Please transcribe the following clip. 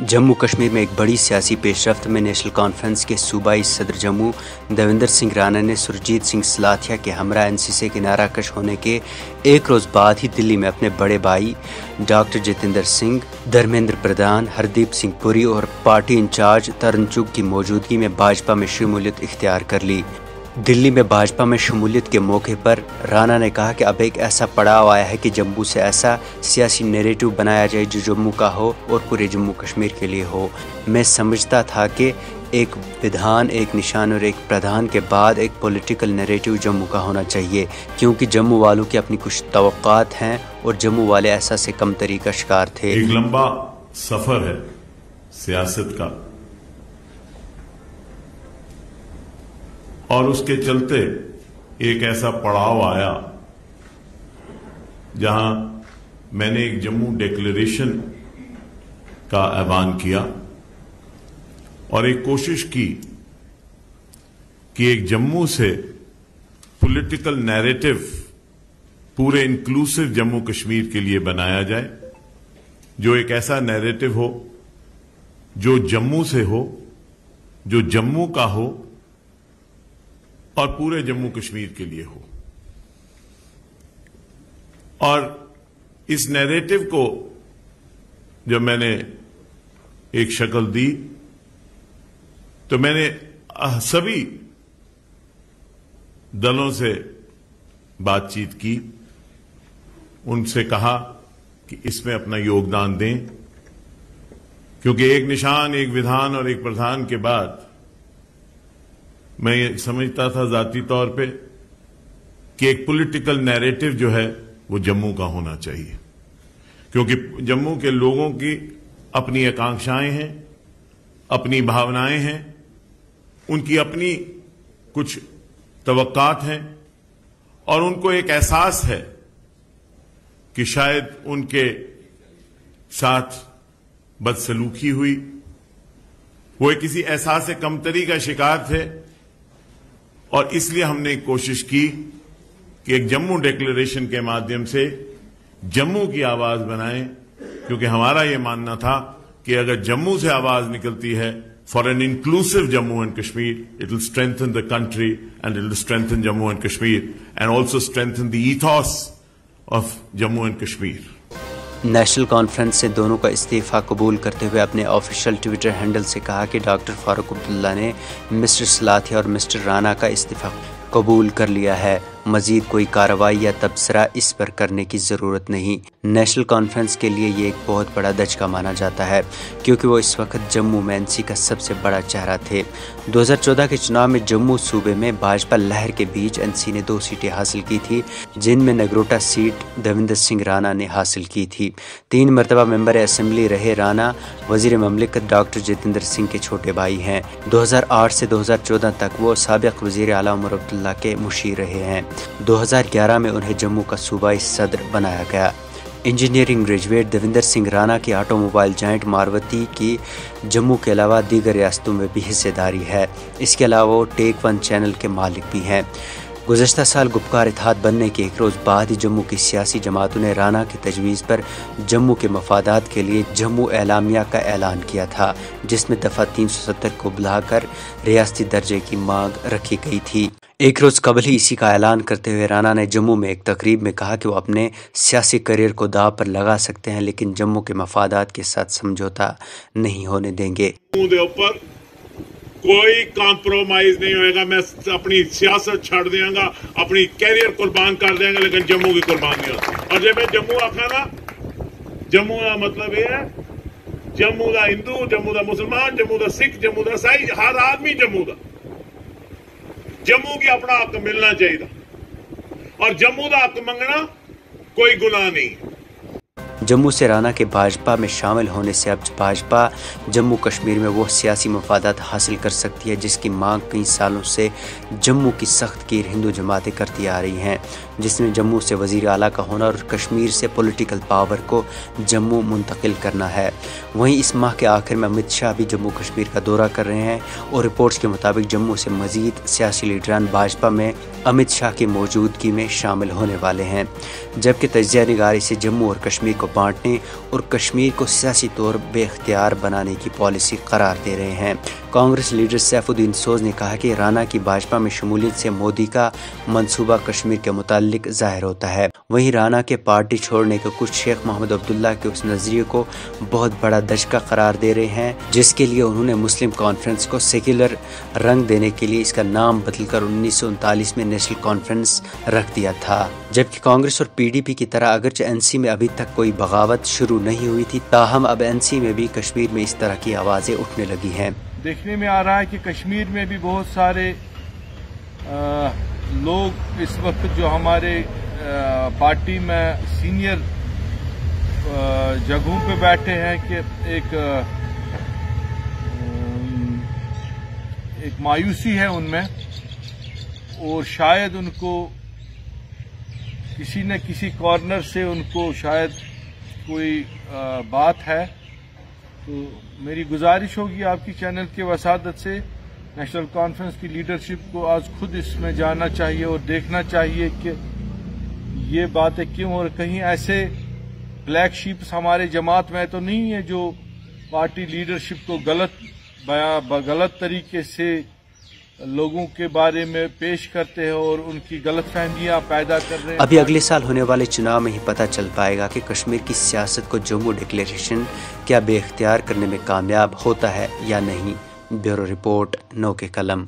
जम्मू कश्मीर में एक बड़ी सियासी पेशरफ्त में नेशनल कॉन्फ्रेंस के सूबाई सदर जम्मू देवेंद्र सिंह राणा ने सुरजीत सिंह सलाथिया के हमरा एनसीसी के नाराकश होने के एक रोज़ बाद ही दिल्ली में अपने बड़े भाई डॉक्टर जितेंद्र सिंह, धर्मेंद्र प्रधान, हरदीप सिंह पुरी और पार्टी इंचार्ज तरन चुग की मौजूदगी में भाजपा में शमूलियत इख्तियार कर ली। दिल्ली में भाजपा में शमूलियत के मौके पर राणा ने कहा कि अब एक ऐसा पड़ाव आया है कि जम्मू से ऐसा सियासी नैरेटिव बनाया जाए जो जम्मू का हो और पूरे जम्मू कश्मीर के लिए हो। मैं समझता था कि एक विधान, एक निशान और एक प्रधान के बाद एक पॉलिटिकल नैरेटिव जम्मू का होना चाहिए, क्योंकि जम्मू वालों की अपनी कुछ तवक्कात हैं और जम्मू वाले ऐसा से कम तरीका शिकार थे। एक लंबा सफर है सियासत का और उसके चलते एक ऐसा पड़ाव आया जहां मैंने एक जम्मू डिक्लेरेशन का ऐलान किया और एक कोशिश की कि एक जम्मू से पॉलिटिकल नैरेटिव पूरे इंक्लूसिव जम्मू कश्मीर के लिए बनाया जाए, जो एक ऐसा नैरेटिव हो जो जम्मू से हो, जो जम्मू का हो और पूरे जम्मू कश्मीर के लिए हो। और इस नैरेटिव को जब मैंने एक शक्ल दी तो मैंने सभी दलों से बातचीत की, उनसे कहा कि इसमें अपना योगदान दें, क्योंकि एक निशान, एक विधान और एक प्रधान के बाद मैं ये समझता था जाती तौर पे कि एक पॉलिटिकल नैरेटिव जो है वो जम्मू का होना चाहिए, क्योंकि जम्मू के लोगों की अपनी आकांक्षाएं हैं, अपनी भावनाएं हैं, उनकी अपनी कुछ तवक्कात हैं और उनको एक एहसास है कि शायद उनके साथ बदसलूकी हुई, वो किसी एहसास से कमतरी का शिकार थे। और इसलिए हमने कोशिश की कि एक जम्मू डिक्लेरेशन के माध्यम से जम्मू की आवाज बनाएं, क्योंकि हमारा यह मानना था कि अगर जम्मू से आवाज निकलती है for an inclusive Jammu and Kashmir, it will strengthen the country and it will strengthen Jammu and Kashmir and also strengthen the ईथॉस of Jammu and Kashmir. National conference से दोनों का इस्तीफा कबूल करते हुए अपने ऑफिशियल ट्विटर हैंडल से कहा कि डॉक्टर फारूक अब्दुल्ला ने मिस्टर सलाथिया और मिस्टर राणा का इस्तीफा कबूल कर लिया है, मजीद कोई कार्रवाई या तबसरा इस पर करने की ज़रूरत नहीं। नेशनल कॉन्फ्रेंस के लिए ये एक बहुत बड़ा दचका माना जाता है, क्योंकि वो इस वक्त जम्मू में एनसी का सबसे बड़ा चेहरा थे। 2014 के चुनाव में जम्मू सूबे में भाजपा लहर के बीच एनसी ने 2 सीटें हासिल की थी, जिनमें नगरोटा सीट देवेंद्र सिंह राणा ने हासिल की थी। 3 मरतबा मेंबर असेंबली रहे राणा वजीर ममलिकत डॉक्टर जितेंद्र सिंह के छोटे भाई हैं। 2008 से 2014 तक वो साबिक वजीर आला उमर अब्दुल्ला के मुशीर रहे हैं। 2011 में उन्हें जम्मू का सूबाई सदर बनाया गया। इंजीनियरिंग ग्रेजुएट देवेंद्र सिंह राणा की ऑटोमोबाइल जाइंट मारवती की जम्मू के अलावा दीगर रियासतों में भी हिस्सेदारी है। इसके अलावा वो टेक 1 चैनल के मालिक भी हैं। गुज़श्ता साल गुपकार इत्तेहाद बनने के एक रोज़ बाद ही जम्मू की सियासी जमातों ने राणा की तजवीज़ पर जम्मू के मफादात के लिए जम्मू एलामिया का ऐलान किया था, जिसमें दफ़ा 370 को बुलाकर रियासती दर्जे की मांग रखी गई थी। एक रोज़ कबल ही इसी का ऐलान करते हुए राणा ने जम्मू में एक तकरीब में कहा कि वो अपने सियासी करियर को दांव पर लगा सकते हैं, लेकिन जम्मू के मफादात के साथ समझौता नहीं होने देंगे। कोई कॉम्प्रोमाइज नहीं होएगा, मैं अपनी सियासत छड़ देंगा, अपनी कैरियर कुर्बान कर देंगे, लेकिन जम्मू की कुर्बान नहीं होती। और जब मैं जम्मू आखा ना, जम्मू का मतलब यह है जम्मू का हिंदू, जम्मू का मुसलमान, जम्मू का सिख, जम्मू का ईसाई, हर आदमी जम्मू का, जम्मू की अपना हक मिलना चाहिए और जम्मू का हक मंगना कोई गुनाह नहीं। जम्मू से राणा के भाजपा में शामिल होने से अब भाजपा जम्मू कश्मीर में वो सियासी मफादात हासिल कर सकती है जिसकी मांग कई सालों से जम्मू की सख्त कीर हिंदू जमातें करती आ रही हैं, जिसमें जम्मू से वज़ीर आला का होना और कश्मीर से पॉलिटिकल पावर को जम्मू मुंतकिल करना है। वहीं इस माह के आखिर में अमित शाह भी जम्मू कश्मीर का दौरा कर रहे हैं और रिपोर्ट्स के मुताबिक जम्मू से मजीद सियासी लीडरान भाजपा में अमित शाह की मौजूदगी में शामिल होने वाले हैं, जबकि तजिया निगारी से जम्मू और कश्मीर को بانٹنے اور کشمیر کو سیاسی طور بے اختیار بنانے کی پالیسی قرار دے رہے ہیں۔ کانگریس لیڈر سیف الدین سوز نے کہا کہ رانا کی بھاجپا میں شمولیت سے مودی کا منصوبہ کشمیر کے متعلق ظاہر ہوتا ہے۔ وہیں رانا کے پارٹی چھوڑنے کے کچھ شیخ محمد عبداللہ کے اس نظریے کو بہت بڑا دھچکا قرار دے رہے ہیں جس کے لیے انہوں نے مسلم کانفرنس کو سیکولر رنگ دینے کے لیے اس کا نام بدل کر 1939 میں نیشنل کانفرنس رکھ دیا تھا۔ جبکہ کانگریس اور پی ڈی پی کی طرح اگرچہ این سی میں ابھی تک کوئی بغاوت شروع نہیں ہوئی تھی، تاہم اب این سی میں بھی کشمیر میں اس طرح کی آوازیں اٹھنے لگی ہیں۔ دیکھنے میں آ رہا ہے کہ کشمیر میں بھی بہت سارے لوگ اس وقت جو ہمارے پارٹی میں سینئر جگہوں پہ بیٹھے ہیں کہ ایک مایوسی ہے ان میں، اور شاید ان کو کسی نہ کسی کارنر سے ان کو شاید کوئی بات ہے۔ تو میری گزارش ہوگی آپ کی چینل کے وسادت سے نیشنل کانفرنس کی لیڈرشپ کو آج خود اس میں جانا چاہیے اور دیکھنا چاہیے کہ یہ باتیں کیوں، اور کہیں ایسے بلیک شیپس ہمارے جماعت میں تو نہیں ہے جو پارٹی لیڈرشپ کو غلط طریقے سے لوگوں کے بارے میں پیش کرتے ہیں اور ان کی غلط فہمیاں پیدا کر رہے ہیں۔ ابھی اگلے سال ہونے والے چناؤ میں ہی پتہ چل پائے گا کہ کشمیر کی سیاست کو جموں ڈکلیریشن کیا بے اختیار کرنے میں کامیاب ہوتا ہے یا نہیں۔ بیورو رپورٹ، نو کے قلم۔